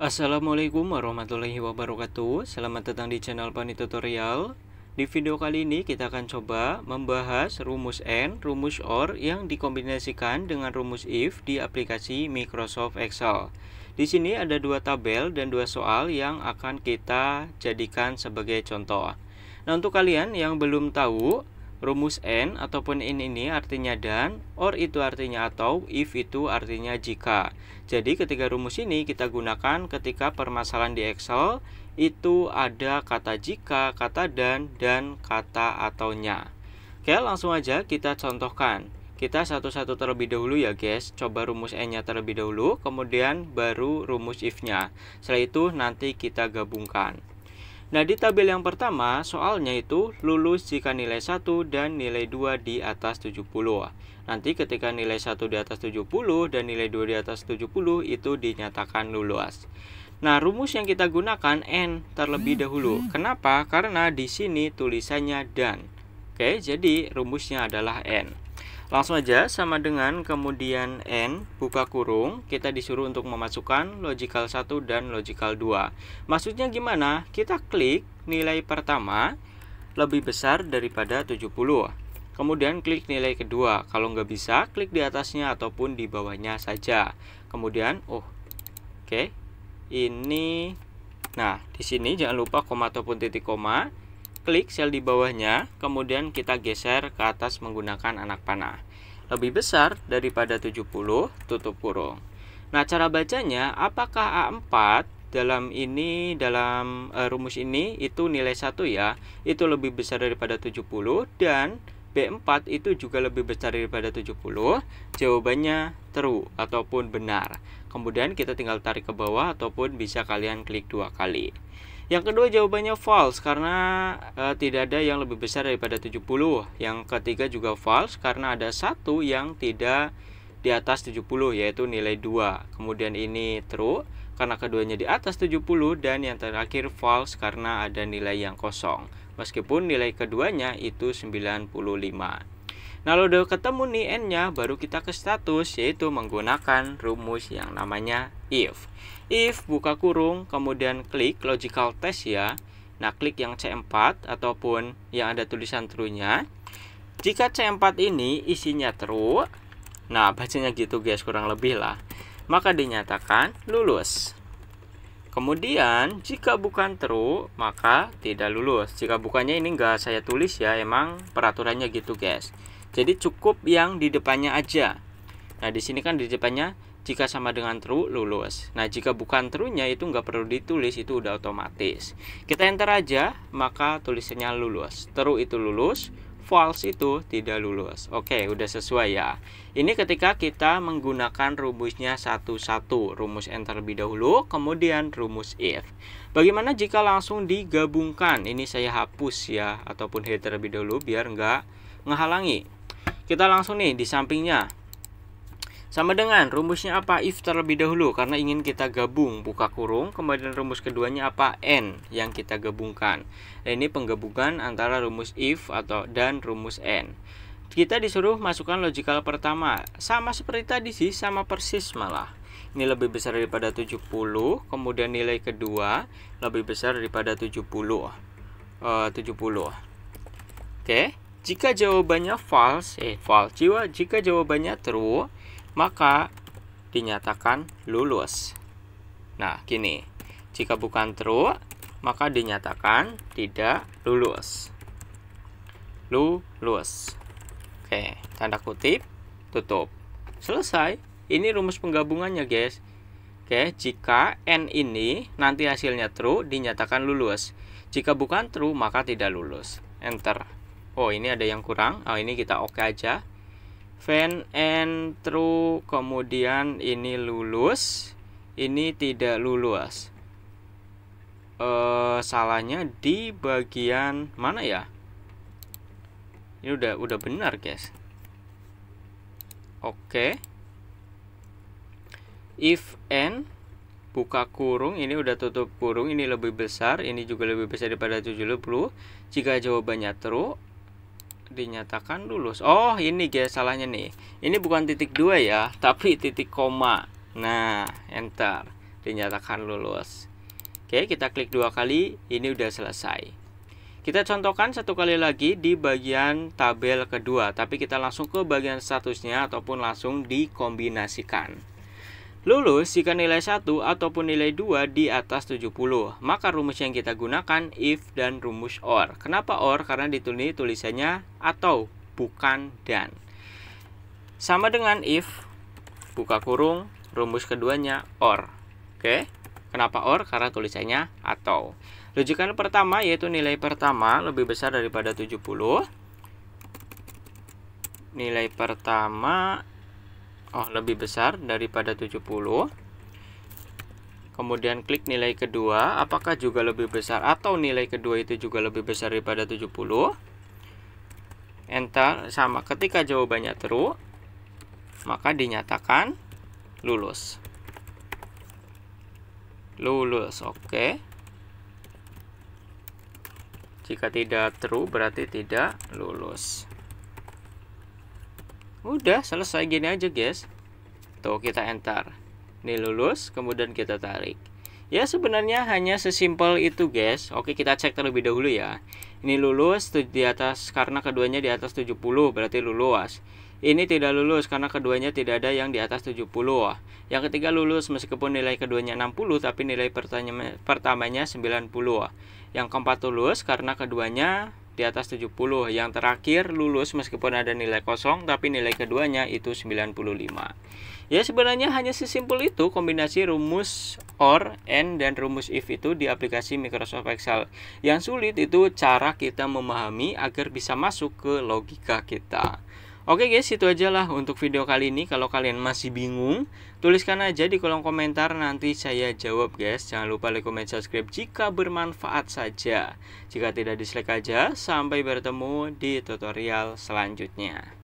Assalamualaikum warahmatullahi wabarakatuh. Selamat datang di channel Pani Tutorial. Di video kali ini kita akan coba membahas rumus AND, rumus OR yang dikombinasikan dengan rumus IF di aplikasi Microsoft Excel. Di sini ada dua tabel dan dua soal yang akan kita jadikan sebagai contoh. Nah, untuk kalian yang belum tahu, rumus AND ataupun IN ini artinya dan, OR itu artinya atau, IF itu artinya jika. Jadi ketika rumus ini kita gunakan ketika permasalahan di Excel, itu ada kata jika, kata dan kata ataunya. Oke, langsung aja kita contohkan. Kita satu-satu terlebih dahulu ya guys. Coba rumus N-nya terlebih dahulu, kemudian baru rumus IF-nya. Setelah itu nanti kita gabungkan. Nah, di tabel yang pertama, soalnya itu lulus jika nilai 1 dan nilai 2 di atas 70. Nanti ketika nilai 1 di atas 70 dan nilai 2 di atas 70 itu dinyatakan lulus. Nah, rumus yang kita gunakan N terlebih dahulu. Kenapa? Karena di sini tulisannya dan. Oke, jadi rumusnya adalah N. Langsung aja sama dengan kemudian N buka kurung, kita disuruh untuk memasukkan logical 1 dan logical 2. Maksudnya gimana? Kita klik nilai pertama lebih besar daripada 70. Kemudian klik nilai kedua. Kalau nggak bisa, klik di atasnya ataupun di bawahnya saja. Kemudian, oke. Ini, nah di sini jangan lupa koma ataupun titik koma. Klik sel di bawahnya, kemudian kita geser ke atas menggunakan anak panah. Lebih besar daripada 70, tutup kurung. Nah, cara bacanya, apakah A4 dalam rumus ini itu nilai 1 ya, itu lebih besar daripada 70, dan B4 itu juga lebih besar daripada 70? Jawabannya true ataupun benar. Kemudian kita tinggal tarik ke bawah ataupun bisa kalian klik 2 kali. Yang kedua jawabannya false karena tidak ada yang lebih besar daripada 70. Yang ketiga juga false karena ada satu yang tidak di atas 70 yaitu nilai 2. Kemudian ini true karena keduanya di atas 70 dan yang terakhir false karena ada nilai yang kosong. Meskipun nilai keduanya itu 95. Nah, kalau udah ketemu nih N-nya, baru kita ke status, yaitu menggunakan rumus yang namanya IF. IF buka kurung, kemudian klik logical test ya. Nah, klik yang C4 ataupun yang ada tulisan true-nya. Jika C4 ini isinya true, nah bacanya gitu guys, kurang lebih lah, maka dinyatakan lulus. Kemudian jika bukan true, maka tidak lulus. Jika bukannya ini enggak saya tulis ya, emang peraturannya gitu guys. Jadi cukup yang di depannya aja. Nah, di sini kan di depannya jika sama dengan true lulus. Nah, jika bukan true-nya itu nggak perlu ditulis, itu udah otomatis. Kita enter aja, maka tulisannya lulus. True itu lulus, false itu tidak lulus. Oke, udah sesuai ya. Ini ketika kita menggunakan rumusnya satu-satu. Rumus N terlebih dahulu, kemudian rumus IF. Bagaimana jika langsung digabungkan? Ini saya hapus ya, ataupun hide terlebih dahulu biar nggak ngehalangi. Kita langsung nih di sampingnya. Sama dengan rumusnya apa? IF terlebih dahulu karena ingin kita gabung, buka kurung, kemudian rumus keduanya apa? N yang kita gabungkan. Nah, ini penggabungan antara rumus IF dan rumus N. Kita disuruh masukkan logical pertama. Sama seperti tadi sih, sama persis malah. Ini lebih besar daripada 70, kemudian nilai kedua lebih besar daripada 70. Oke. Jika jawabannya jika jawabannya true, maka dinyatakan lulus. Nah, gini. Jika bukan true, maka dinyatakan tidak lulus. Lulus. Oke, tanda kutip, tutup. Selesai. Ini rumus penggabungannya, guys. Oke, jika N ini nanti hasilnya true, dinyatakan lulus. Jika bukan true, maka tidak lulus. Enter. Oh, ini ada yang kurang. Oh, ini kita oke aja. When N true, kemudian ini lulus, ini tidak lulus. Salahnya di bagian mana ya? Ini udah benar, guys. Oke. If N buka kurung, ini udah tutup kurung, ini lebih besar, ini juga lebih besar daripada 70. Jika jawabannya true, dinyatakan lulus. Oh, ini guys salahnya nih. Ini bukan titik 2 ya, tapi titik koma. Nah, enter. dinyatakan lulus. Oke, kita klik 2 kali, ini udah selesai. Kita contohkan satu kali lagi di bagian tabel kedua, tapi kita langsung ke bagian statusnya ataupun langsung dikombinasikan. Lulus jika nilai 1 ataupun nilai 2 di atas 70. Maka rumus yang kita gunakan if dan rumus or. Kenapa or? Karena di sini tulisannya atau, bukan dan. Sama dengan if, buka kurung, rumus keduanya or. Oke. Kenapa or? Karena tulisannya atau. Rujukan pertama yaitu nilai pertama lebih besar daripada 70. Nilai pertama lebih besar daripada 70. Kemudian klik nilai kedua, apakah juga lebih besar atau nilai kedua itu juga lebih besar daripada 70. Enter, sama ketika jawabannya true, maka dinyatakan lulus. Lulus, oke. Jika tidak true berarti tidak lulus. Udah selesai, gini aja guys. Tuh kita enter. Ini lulus, kemudian kita tarik. Ya sebenarnya hanya sesimpel itu guys. Oke, kita cek terlebih dahulu ya. Ini lulus di atas karena keduanya di atas 70 berarti lulus. Ini tidak lulus karena keduanya tidak ada yang di atas 70. Yang ketiga lulus meskipun nilai keduanya 60 tapi nilai pertamanya 90. Yang keempat lulus karena keduanya di atas 70. Yang terakhir lulus meskipun ada nilai kosong tapi nilai keduanya itu 95. Ya sebenarnya hanya sesimpel itu kombinasi rumus or, and, dan rumus if itu di aplikasi Microsoft Excel. Yang sulit itu cara kita memahami agar bisa masuk ke logika kita. Oke guys, itu aja lah untuk video kali ini. Kalau kalian masih bingung, tuliskan aja di kolom komentar, nanti saya jawab guys. Jangan lupa like, comment, subscribe jika bermanfaat saja. Jika tidak, dislike aja. Sampai bertemu di tutorial selanjutnya.